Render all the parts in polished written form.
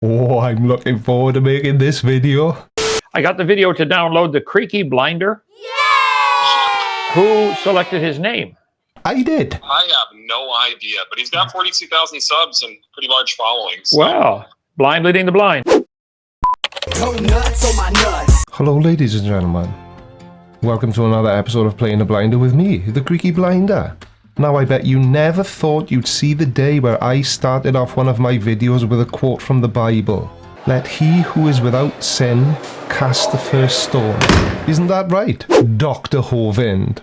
Oh, I'm looking forward to making this video. I got the video to download the Creaky blinder. Yay! Who selected his name? I did. I have no idea, but he's got 42,000 subs and pretty large following. So. Wow, blind leading the blind. Go nuts on my nuts. Hello, ladies and gentlemen. Welcome to another episode of Playing the Blinder with me, the Creaky Blinder. Now, I bet you never thought you'd see the day where I started off one of my videos with a quote from the Bible. Let he who is without sin cast the first stone. Isn't that right, Dr. Hovind?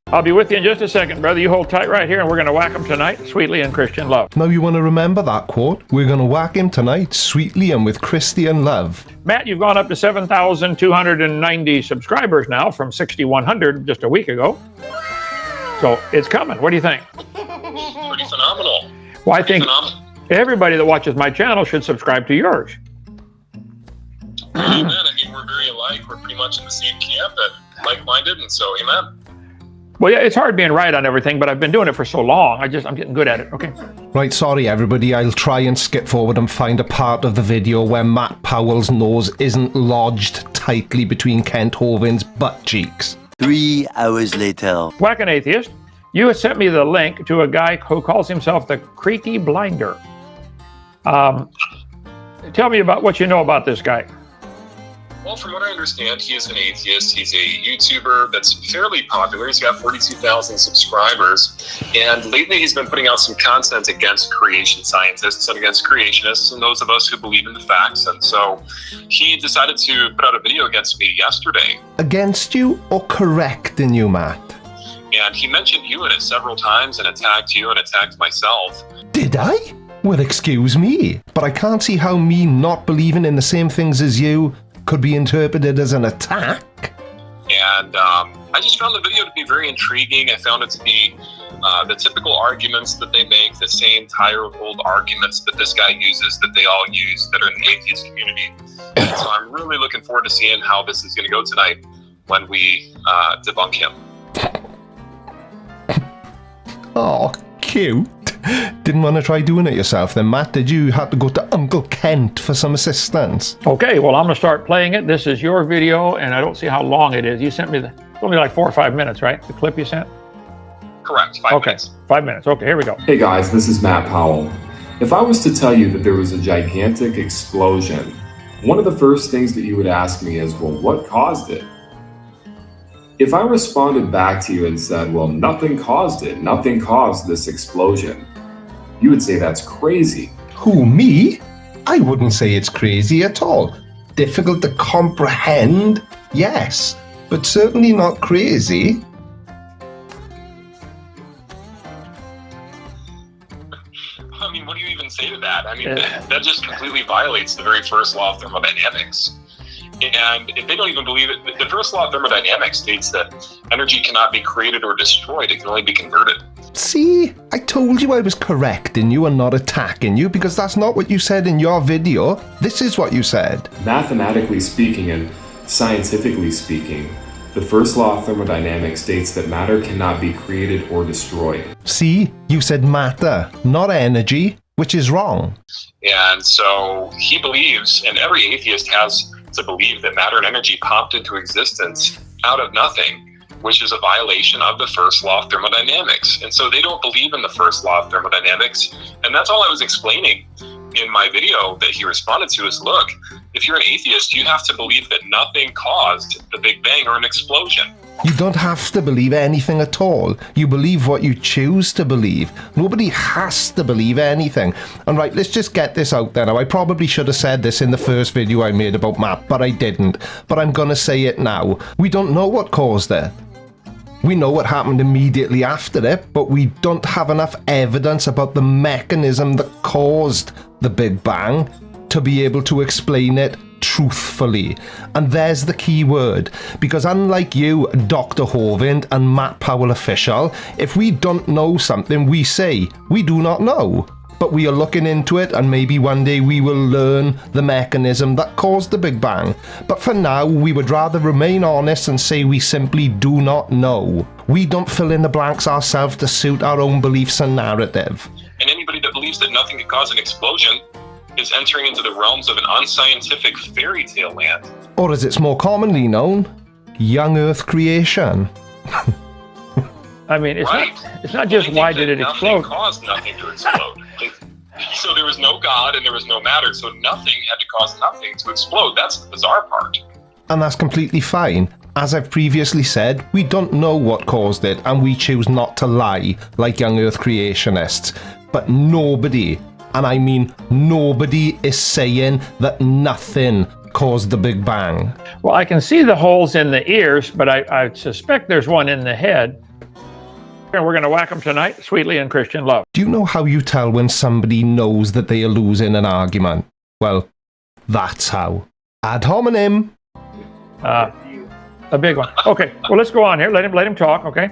I'll be with you in just a second, brother. You hold tight right here, and we're going to whack him tonight, sweetly in Christian love. Now, you want to remember that quote? We're going to whack him tonight, sweetly and with Christian love. Matt, you've gone up to 7,290 subscribers now from 6,100 just a week ago. So it's coming. What do you think? Pretty phenomenal. Well, I think everybody that watches my channel should subscribe to yours. Amen. I mean, we're very alike. We're pretty much in the same camp and like-minded, and so amen. Well, yeah, it's hard being right on everything, but I've been doing it for so long. I'm getting good at it. Okay. Right, sorry everybody, I'll try and skip forward and find a part of the video where Matt Powell's nose isn't lodged tightly between Kent Hovind's butt cheeks. 3 hours later. Whack an Atheist, you sent me the link to a guy who calls himself the Creaky Blinder. Tell me about what you know about this guy. Well, from what I understand, he is an atheist. He's a YouTuber that's fairly popular. He's got 42,000 subscribers. And lately he's been putting out some content against creation scientists and against creationists and those of us who believe in the facts. And so he decided to put out a video against me yesterday. Against you or correcting you, Matt? And he mentioned you in it several times and attacked you and attacked myself. Did I? Well, excuse me, but I can't see how me not believing in the same things as you could be interpreted as an attack. And I just found the video to be very intriguing. I found it to be the typical arguments that they make, the same tired-old arguments that this guy uses, that they all use, that are in the atheist community. And so I'm really looking forward to seeing how this is going to go tonight when we debunk him. Oh, cute. Didn't want to try doing it yourself then, Matt, did you? You had to go to Uncle Kent for some assistance. Okay, well, I'm going to start playing it. This is your video, and I don't see how long it is. You sent me it's only like 4 or 5 minutes, right? The clip you sent? Correct, 5 minutes. 5 minutes. Okay, here we go. Hey guys, this is Matt Powell. If I was to tell you that there was a gigantic explosion, one of the first things that you would ask me is, well, what caused it? If I responded back to you and said, well, nothing caused it, nothing caused this explosion, you would say that's crazy. Who, me? I wouldn't say it's crazy at all. Difficult to comprehend, yes, but certainly not crazy. I mean, what do you even say to that? I mean, that just completely violates the very first law of thermodynamics. And if they don't even believe it, the first law of thermodynamics states that energy cannot be created or destroyed, it can only be converted. See, I told you I was correcting you and not attacking you because that's not what you said in your video. This is what you said. Mathematically speaking and scientifically speaking, the first law of thermodynamics states that matter cannot be created or destroyed. See, you said matter, not energy, which is wrong. And so he believes, and every atheist has to believe, that matter and energy popped into existence out of nothing, which is a violation of the first law of thermodynamics. And so they don't believe in the first law of thermodynamics. And that's all I was explaining in my video that he responded to is, look, if you're an atheist, you have to believe that nothing caused the Big Bang or an explosion. You don't have to believe anything at all. You believe what you choose to believe. Nobody has to believe anything. And right, let's just get this out there now. I probably should have said this in the first video I made about Matt, but I didn't. But I'm gonna say it now. We don't know what caused it. We know what happened immediately after it, but we don't have enough evidence about the mechanism that caused the Big Bang to be able to explain it truthfully. And there's the key word, because unlike you, Dr. Hovind and Matt Powell official, if we don't know something, we say we do not know. But we are looking into it, and maybe one day we will learn the mechanism that caused the Big Bang. But for now, we would rather remain honest and say we simply do not know. We don't fill in the blanks ourselves to suit our own beliefs and narrative. And anybody that believes that nothing could cause an explosion is entering into the realms of an unscientific fairy tale land. Or as it's more commonly known, young Earth creation. I mean, Right. it's not just They think why that did it nothing explode. caused nothing to explode. So there was no God and there was no matter, so nothing had to cause nothing to explode. That's the bizarre part. And that's completely fine. As I've previously said, we don't know what caused it, and we choose not to lie like young Earth creationists. But nobody, and I mean nobody, is saying that nothing caused the Big Bang. Well, I can see the holes in the ears, but I suspect there's one in the head. And we're going to whack them tonight, sweetly in Christian love. Do you know how you tell when somebody knows that they are losing an argument? Well, that's how. Ad hominem. A big one. Okay, well, let's go on here. Let him talk, okay?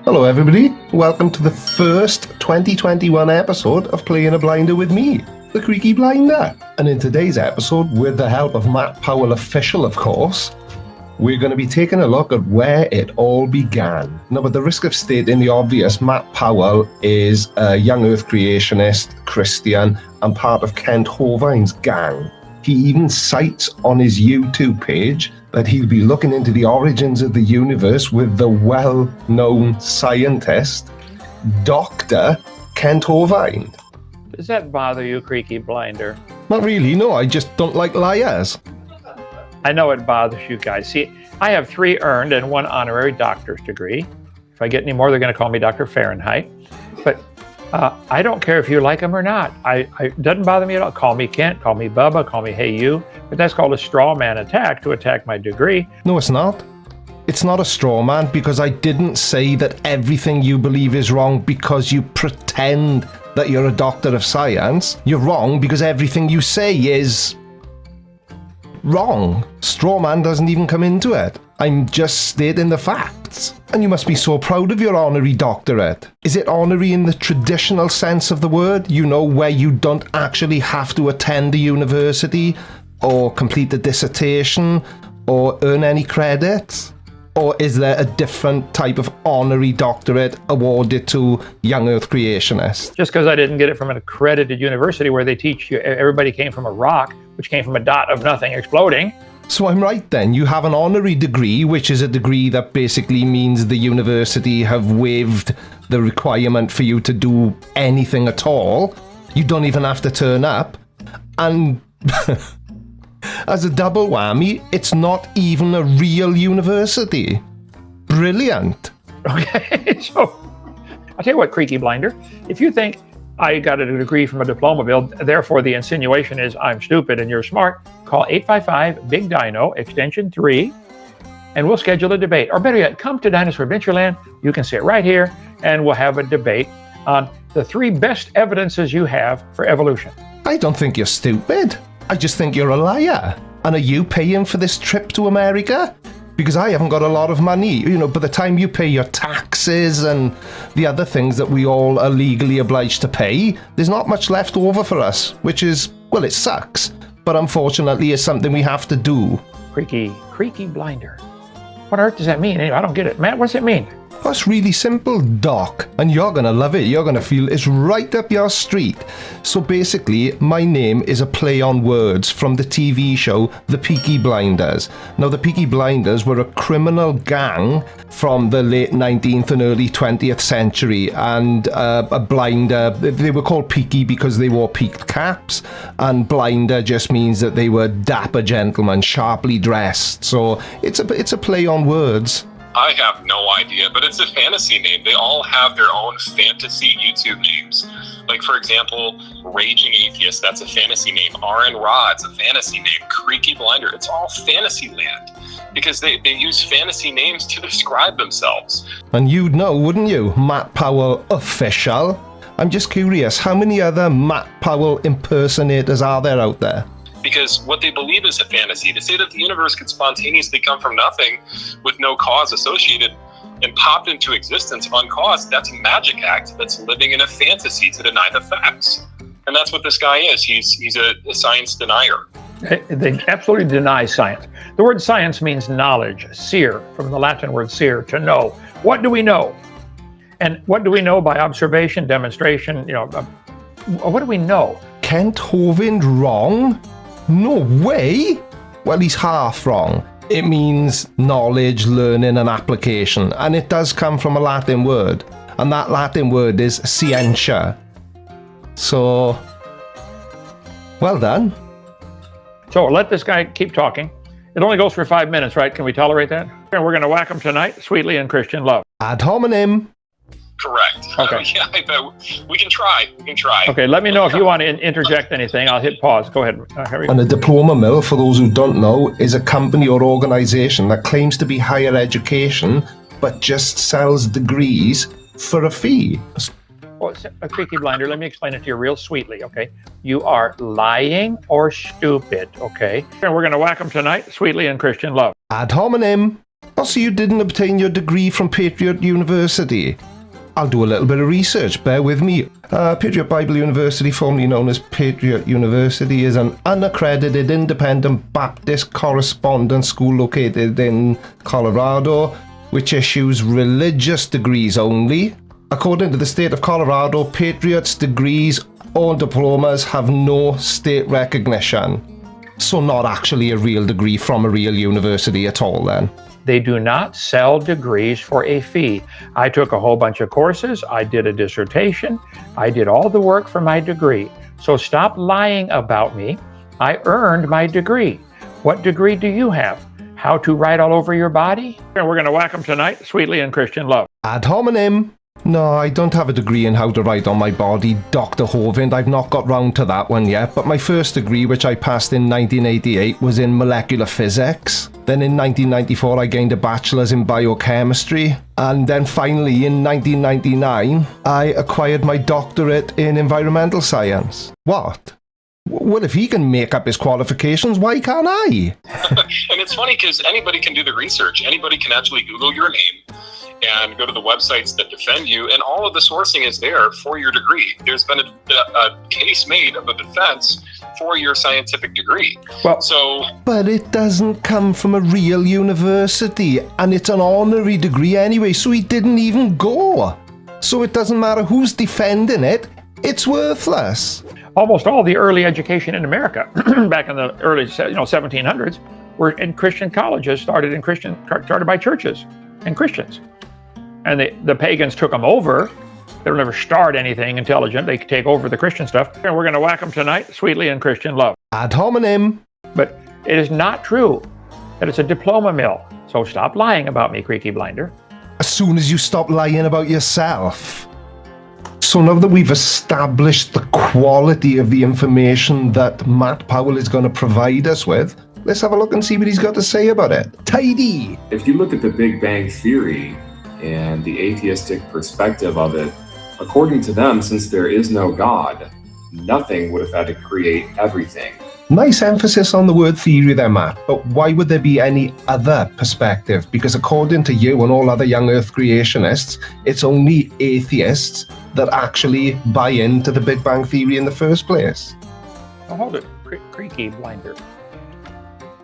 Hello everybody, welcome to the first 2021 episode of Playing a Blinder with me, the Creaky Blinder. And in today's episode, with the help of Matt Powell Official, of course, we're going to be taking a look at where it all began. Now, at the risk of stating the obvious, Matt Powell is a young Earth creationist, Christian, and part of Kent Hovind's gang. He even cites on his YouTube page that he'll be looking into the origins of the universe with the well-known scientist, Dr. Kent Hovind. Does that bother you, Creaky Blinder? Not really, no, I just don't like liars. I know it bothers you guys. See, I have 3 earned and 1 honorary doctor's degree. If I get any more, they're going to call me Dr. Fahrenheit. But I don't care if you like them or not. It doesn't bother me at all. Call me Kent, call me Bubba, call me Hey You. But that's called a straw man attack to attack my degree. No, it's not. It's not a straw man because I didn't say that everything you believe is wrong because you pretend that you're a doctor of science. You're wrong because everything you say is wrong. Straw man doesn't even come into it. I'm just stating the facts. And you must be so proud of your honorary doctorate. Is it honorary in the traditional sense of the word? You know, where you don't actually have to attend a university or complete a dissertation or earn any credits? Or is there a different type of honorary doctorate awarded to young Earth creationists? Just because I didn't get it from an accredited university where they teach you everybody came from a rock, which came from a dot of nothing exploding. So I'm right then, you have an honorary degree, which is a degree that basically means the university have waived the requirement for you to do anything at all. You don't even have to turn up. And as a double whammy, it's not even a real university. Brilliant. Okay, so I'll tell you what, Creaky Blinder, if you think I got a degree from a diploma bill, therefore the insinuation is I'm stupid and you're smart, call 855-BIG-DINO, extension 3, and we'll schedule a debate. Or better yet, come to Dinosaur Adventureland. You can sit right here and we'll have a debate on the 3 best evidences you have for evolution. I don't think you're stupid. I just think you're a liar. And are you paying for this trip to America? Because I haven't got a lot of money. You know, by the time you pay your taxes and the other things that we all are legally obliged to pay, there's not much left over for us, which is, well, it sucks. But unfortunately, it's something we have to do. Creaky Blinder. What on earth does that mean? Anyway, I don't get it. Matt, what's it mean? That's really simple, Doc, and you're gonna love it. You're gonna feel it's right up your street. So basically, my name is a play on words from the TV show The Peaky Blinders. Now, the Peaky Blinders were a criminal gang from the late 19th and early 20th century, and a blinder, they were called Peaky because they wore peaked caps, and blinder just means that they were dapper gentlemen, sharply dressed. So it's a play on words. I have no idea, but it's a fantasy name. They all have their own fantasy YouTube names. Like, for example, Raging Atheist, that's a fantasy name. R.N. Rod's a fantasy name. Creaky Blinder, it's all fantasy land because they use fantasy names to describe themselves. And you'd know, wouldn't you? Matt Powell Official. I'm just curious, how many other Matt Powell impersonators are there out there? Because what they believe is a fantasy. To say that the universe could spontaneously come from nothing with no cause associated and pop into existence uncaused, that's a magic act that's living in a fantasy to deny the facts. And that's what this guy is. He's a science denier. They absolutely deny science. The word science means knowledge, seer, from the Latin word seer, to know. What do we know? And what do we know by observation, demonstration, what do we know? Kent Hovind wrong? No way! Well, he's half wrong. It means knowledge, learning, and application, and it does come from a Latin word, and that Latin word is scientia. So, well done. So let this guy keep talking. It only goes for 5 minutes, right? Can we tolerate that? And we're going to whack him tonight, sweetly in Christian love. Ad hominem. Correct. Okay. Yeah, I bet we can try. We can try. Okay, let me know if you want to interject anything. I'll hit pause. Go ahead, Harry. And a diploma mill, for those who don't know, is a company or organization that claims to be higher education, but just sells degrees for a fee. Well, a Creaky Blinder, let me explain it to you real sweetly, okay? You are lying or stupid, okay? And we're going to whack him tonight, sweetly in Christian love. Ad hominem. Oh, so you didn't obtain your degree from Patriot University? I'll do a little bit of research, bear with me. Patriot Bible University, formerly known as Patriot University, is an unaccredited independent Baptist correspondence school located in Colorado, which issues religious degrees only. According to the state of Colorado, Patriots' degrees or diplomas have no state recognition. So not actually a real degree from a real university at all then. They do not sell degrees for a fee. I took a whole bunch of courses. I did a dissertation. I did all the work for my degree. So stop lying about me. I earned my degree. What degree do you have? How to write all over your body? And we're going to whack them tonight, sweetly in Christian love. Ad hominem. No, I don't have a degree in how to write on my body, Dr. Hovind. I've not got round to that one yet, but my first degree, which I passed in 1988, was in molecular physics. Then in 1994, I gained a bachelor's in biochemistry. And then finally, in 1999, I acquired my doctorate in environmental science. What? Well, if he can make up his qualifications, why can't I? And it's funny because anybody can do the research. Anybody can actually Google your name and go to the websites that defend you, and all of the sourcing is there for your degree. There's been a case made of a defense for your scientific degree. Well, But it doesn't come from a real university, and it's an honorary degree anyway, so he didn't even go. So it doesn't matter who's defending it, it's worthless. almost all the early education in America back in the early 1700s were in Christian colleges, started by churches and Christians. And the pagans took them over. They'll never start anything intelligent. They take over the Christian stuff. And we're going to whack them tonight, sweetly in Christian love. Ad hominem. But it is not true that it's a diploma mill. So stop lying about me, Creaky Blinder. As soon as you stop lying about yourself. So now that we've established the quality of the information that Matt Powell is going to provide us with, let's have a look and see what he's got to say about it. Tidy! If you look at the Big Bang Theory and the atheistic perspective of it, according to them, since there is no God, nothing would have had to create everything. Nice emphasis on the word theory there, Matt, but why would there be any other perspective? Because according to you and all other young earth creationists, it's only atheists that actually buy into the Big Bang Theory in the first place. Now hold it, Creaky Blinder.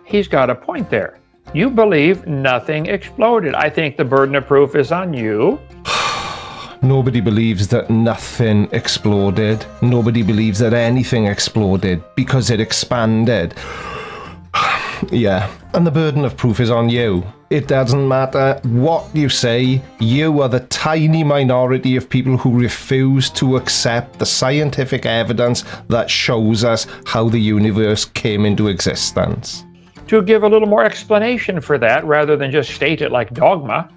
He's got a point there. You believe nothing exploded. I think the burden of proof is on you. Nobody believes that nothing exploded. Nobody believes that anything exploded because it expanded. Yeah, and the burden of proof is on you. It doesn't matter what you say, you are the tiny minority of people who refuse to accept the scientific evidence that shows us how the universe came into existence. To give a little more explanation for that rather than just state it like dogma,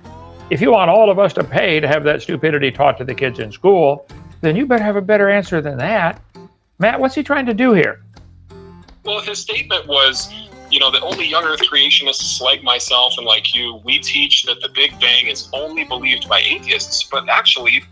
if you want all of us to pay to have that stupidity taught to the kids in school, then you better have a better answer than that. Matt, what's he trying to do here? Well, his statement was, that only young earth creationists like myself and like you, we teach that the Big Bang is only believed by atheists, but actually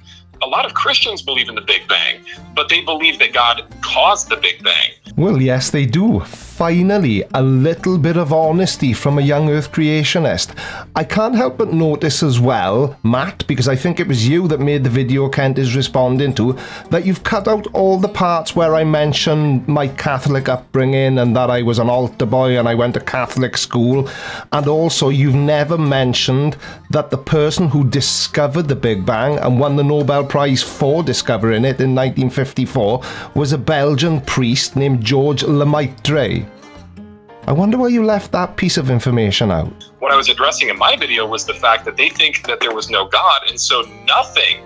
a lot of Christians believe in the Big Bang, but they believe that God caused the Big Bang. Well, yes, they do. Finally, a little bit of honesty from a young Earth creationist. I can't help but notice as well, Matt, because I think it was you that made the video Kent is responding to, that you've cut out all the parts where I mentioned my Catholic upbringing and that I was an altar boy and I went to Catholic school. And also, you've never mentioned that the person who discovered the Big Bang and won the Nobel Prize for discovering it in 1954 was a Belgian priest named George Lemaitre. I wonder why you left that piece of information out. What I was addressing in my video was the fact that they think that there was no God, and so nothing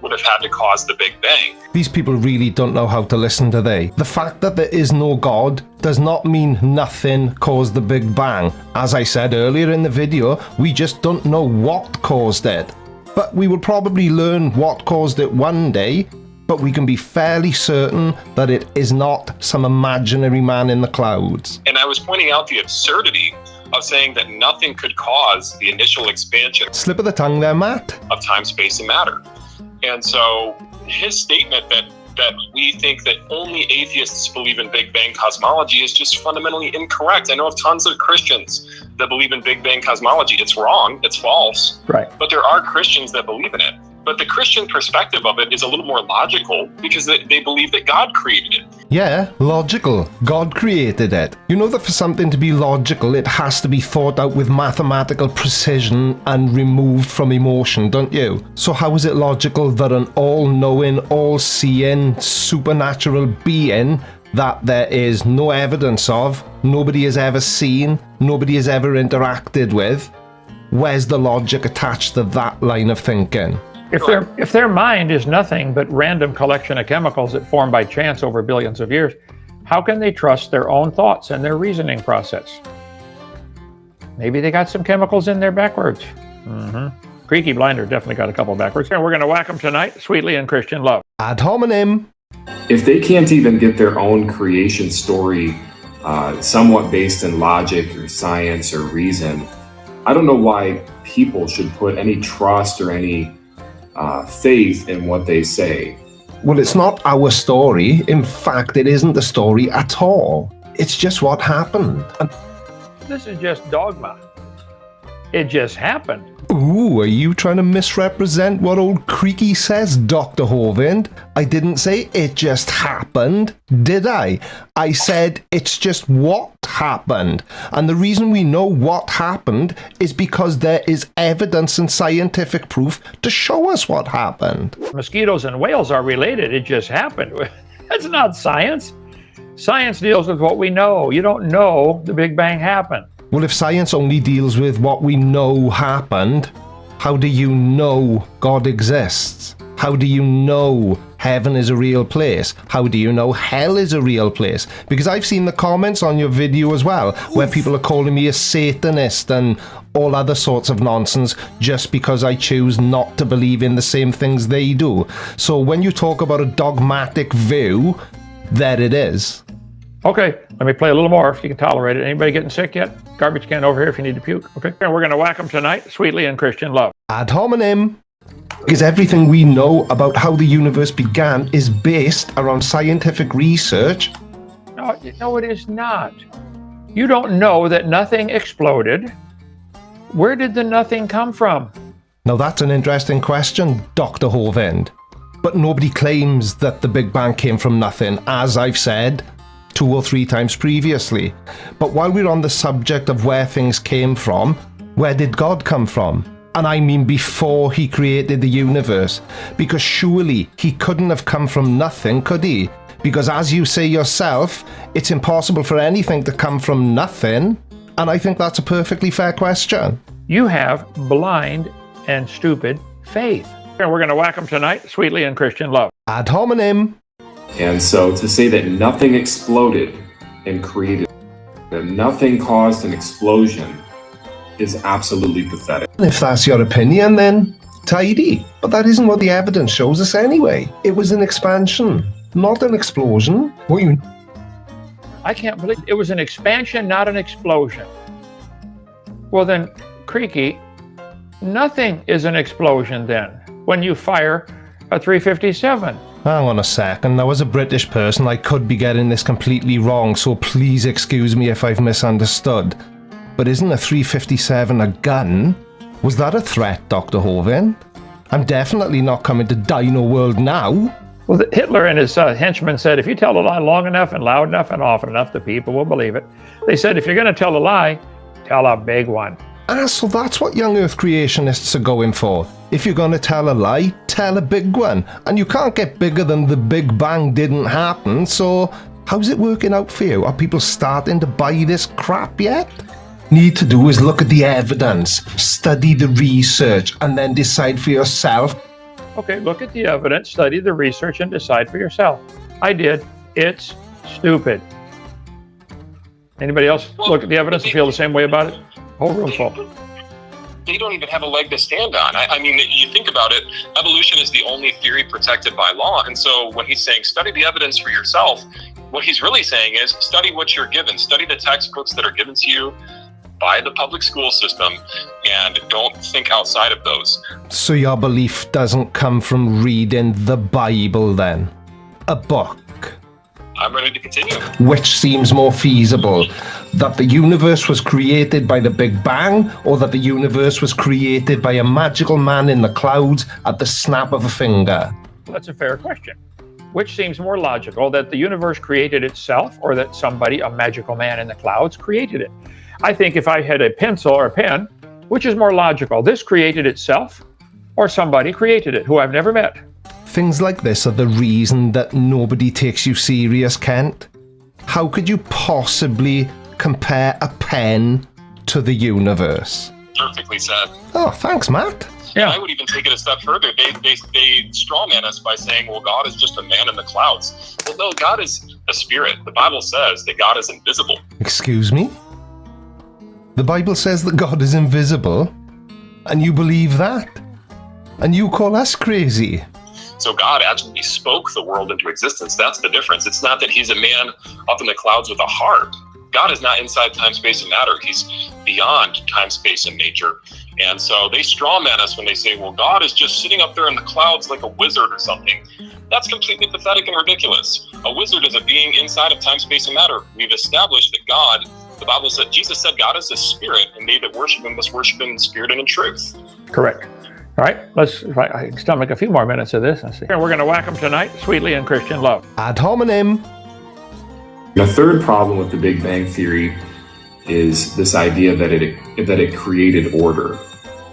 would have had to cause the Big Bang. These people really don't know how to listen, do they? The fact that there is no God does not mean nothing caused the Big Bang. As I said earlier in the video, we just don't know what caused it. But we will probably learn what caused it one day, but we can be fairly certain that it is not some imaginary man in the clouds. And I was pointing out the absurdity of saying that nothing could cause the initial expansion Slip of the tongue there, Matt. of time, space, and matter. And so his statement that we think that only atheists believe in Big Bang cosmology is just fundamentally incorrect. I know of tons of Christians that believe in Big Bang cosmology. It's wrong, it's false. Right. But there are Christians that believe in it. But the Christian perspective of it is a little more logical because they believe that God created it. Yeah, logical. God created it. You know that for something to be logical, it has to be thought out with mathematical precision and removed from emotion, don't you? So how is it logical that an all-knowing, all-seeing, supernatural being that there is no evidence of, nobody has ever seen, nobody has ever interacted with, where's the logic attached to that line of thinking? If their mind is nothing but random collection of chemicals that form by chance over billions of years, how can they trust their own thoughts and their reasoning process? Maybe they got some chemicals in there backwards. Creaky Blinder definitely got a couple backwards. And we're going to whack them tonight, sweetly in Christian love. Ad hominem. If they can't even get their own creation story somewhat based in logic or science or reason, I don't know why people should put any trust or any faith in what they say. Well, it's not our story. In fact, it isn't a story at all. It's just what happened. This is just dogma. It just happened. Ooh, are you trying to misrepresent what old Creaky says, Dr. Hovind? I didn't say it just happened, did I? I said it's just what happened. And the reason we know what happened is because there is evidence and scientific proof to show us what happened. Mosquitoes and whales are related. It just happened. That's not science. Science deals with what we know. You don't know the Big Bang happened. Well, if science only deals with what we know happened, how do you know God exists? How do you know heaven is a real place? How do you know hell is a real place? Because I've seen the comments on your video as well, where people are calling me a Satanist and all other sorts of nonsense just because I choose not to believe in the same things they do. So when you talk about a dogmatic view, there it is. Okay, let me play a little more if you can tolerate it. Anybody getting sick yet? Garbage can over here if you need to puke. Okay, and we're going to whack them tonight, sweetly in Christian love. Ad hominem. Because everything we know about how the universe began is based around scientific research. No, it is not. You don't know that nothing exploded. Where did the nothing come from? Now that's an interesting question, Dr. Hovind. But nobody claims that the Big Bang came from nothing, as I've said 2 or 3 times previously. But while we're on the subject of where things came from, where did God come from? And I mean before he created the universe. Because surely he couldn't have come from nothing, could he? Because as you say yourself, it's impossible for anything to come from nothing. And I think that's a perfectly fair question. You have blind and stupid faith. And we're going to whack them tonight, sweetly in Christian love. Ad hominem. And so to say that nothing exploded and created, that nothing caused an explosion, is absolutely pathetic. If that's your opinion, then tidy. But that isn't what the evidence shows us anyway. It was an expansion, not an explosion. I can't believe it was an expansion, not an explosion. Well then, Creaky, nothing is an explosion then when you fire a 357. Hang on a second, now as a British person I could be getting this completely wrong, so please excuse me if I've misunderstood. But isn't a 357 a gun? Was that a threat, Dr. Hovind? I'm definitely not coming to Dino World now. Well, Hitler and his henchmen said, if you tell a lie long enough and loud enough and often enough, the people will believe it. They said, if you're going to tell a lie, tell a big one. So that's what young Earth creationists are going for. If you're going to tell a lie, tell a big one. And you can't get bigger than the Big Bang didn't happen, so how's it working out for you? Are people starting to buy this crap yet? Need to do is look at the evidence, study the research, and then decide for yourself. Okay, look at the evidence, study the research, and decide for yourself. I did. It's stupid. Anybody else look at the evidence and feel the same way about it? Whole room full. They don't even have a leg to stand on. I mean, you think about it, evolution is the only theory protected by law. And so when he's saying study the evidence for yourself, what he's really saying is study what you're given. Study the textbooks that are given to you by the public school system and don't think outside of those. So your belief doesn't come from reading the Bible then? A book? I'm ready to continue. Which seems more feasible? That the universe was created by the Big Bang, or that the universe was created by a magical man in the clouds at the snap of a finger? That's a fair question. Which seems more logical, that the universe created itself or that somebody, a magical man in the clouds, created it? I think if I had a pencil or a pen, which is more logical, this created itself or somebody created it who I've never met? Things like this are the reason that nobody takes you serious, Kent. How could you possibly compare a pen to the universe? Perfectly said. Oh, thanks, Matt. Yeah. I would even take it a step further. They strawman us by saying, well, God is just a man in the clouds. Well, no, God is a spirit. The Bible says that God is invisible. Excuse me? The Bible says that God is invisible, and you believe that? And you call us crazy? So God actually spoke the world into existence. That's the difference. It's not that he's a man up in the clouds with a harp. God is not inside time, space, and matter. He's beyond time, space, and nature. And so they strawman us when they say, well, God is just sitting up there in the clouds like a wizard or something. That's completely pathetic and ridiculous. A wizard is a being inside of time, space, and matter. We've established that God, the Bible said, Jesus said God is a spirit, and they that worship him must worship him in spirit and in truth. Correct. All right, I can stomach a few more minutes of this. And we're going to whack them tonight, sweetly in Christian love. Ad hominem. The third problem with the Big Bang Theory is this idea that it created order,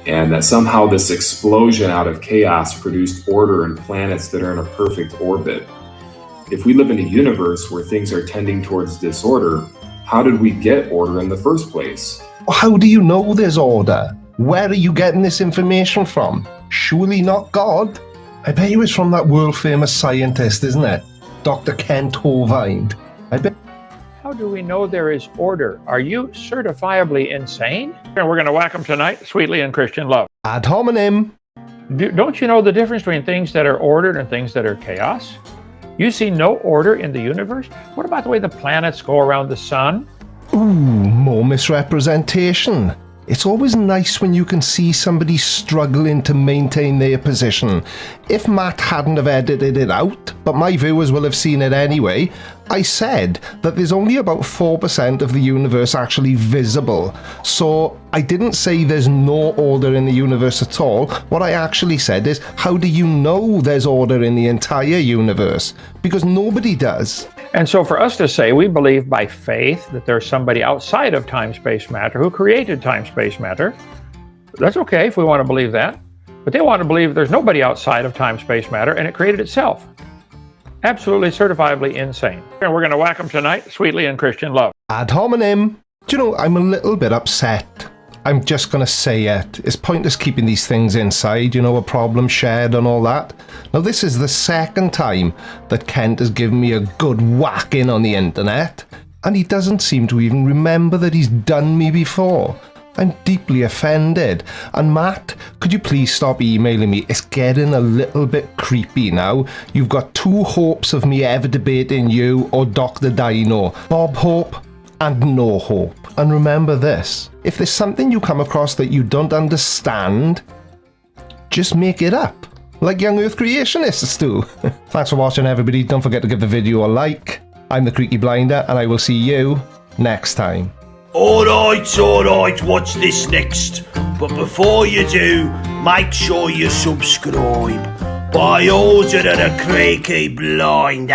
and that somehow this explosion out of chaos produced order and planets that are in a perfect orbit. If we live in a universe where things are tending towards disorder, how did we get order in the first place? How do you know there's order? Where are you getting this information from? Surely not God. I bet it was from that world-famous scientist, isn't it? Dr. Kent Hovind. I bet. How do we know there is order? Are you certifiably insane? And we're going to whack them tonight, sweetly in Christian love. Ad hominem. Don't you know the difference between things that are ordered and things that are chaos? You see no order in the universe? What about the way the planets go around the sun? Ooh, more misrepresentation. It's always nice when you can see somebody struggling to maintain their position. If Matt hadn't have edited it out, but my viewers will have seen it anyway, I said that there's only about 4% of the universe actually visible. So I didn't say there's no order in the universe at all. What I actually said is, how do you know there's order in the entire universe? Because nobody does. And so for us to say we believe by faith that there's somebody outside of time, space, matter who created time, space, matter, that's okay if we want to believe that. But they want to believe there's nobody outside of time, space, matter, and it created itself. Absolutely certifiably insane. And we're going to whack them tonight, sweetly in Christian love. Ad hominem. Do you know, I'm a little bit upset. I'm just going to say it. It's pointless keeping these things inside, you know, a problem shared and all that. Now, this is the second time that Kent has given me a good whacking on the internet, and he doesn't seem to even remember that he's done me before. I'm deeply offended. And Matt, could you please stop emailing me? It's getting a little bit creepy now. You've got two hopes of me ever debating you or Dr. Dino. Bob Hope and no hope. And remember this, if there's something you come across that you don't understand, just make it up. like young Earth creationists do. Thanks for watching, everybody. Don't forget to give the video a like. I'm the Creaky Blinder, and I will see you next time. Alright, what's this next? But before you do, make sure you subscribe by order of the Creaky Blinder.